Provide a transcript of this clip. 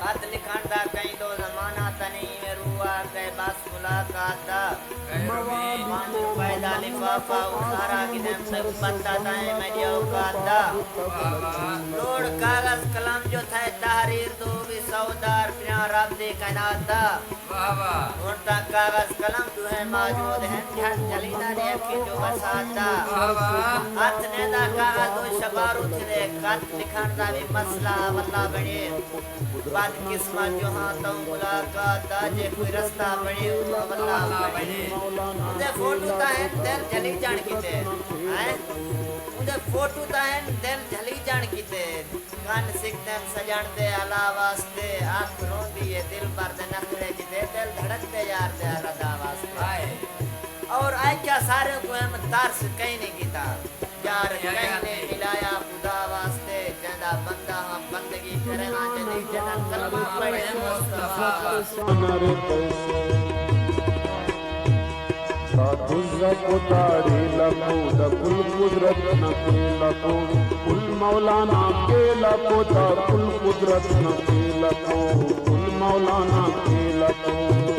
خط لکھن دا کئی دو زمانہ تنی میں روا کے بس ملاقات دا پانچ روپے دا لفافہ اتارا کدم سے پتہ دائیں میں جو کاتا لوڑ کاغذ قلم جو تھے تحریر دو بھی سودار پنا رب دی کائنات دا اڑتا کاغذ قلم جو ہے موجود ہیں جھٹ جلیدہ نے اکھی جو بسات دا ہاتھ نے دا کاغذ دو شبارو تھے دے خط لکھن دا بھی مسئلہ واللہ بڑے بعد قسمت جو ہاں تو ملاقات دا جے کوئی رستہ بڑے واللہ بڑے مجھے فوٹو تا ہے دل جلی جان کی تے مجھے فوٹو تا ہے دل جلی جان کی تے کان سکھتے سجان دے علا واسطے آنکھ رون دیئے دل پر دے نخلے جتے دل دھڑک دے یار دے ردا واسطے اور آئے کیا سارے کو ہم تارس کہیں نہیں کیتا یار کہیں نے ملایا خدا واسطے جندہ بندہ ہم بندگی کرے نا جدی جنن کلمہ پڑھے مصطفیٰ قدرت اتاری لکو دا کل قدرت نکی لکو کل مولانا کے لکو دا کل قدرت نکی لکو کل مولانا کے لکو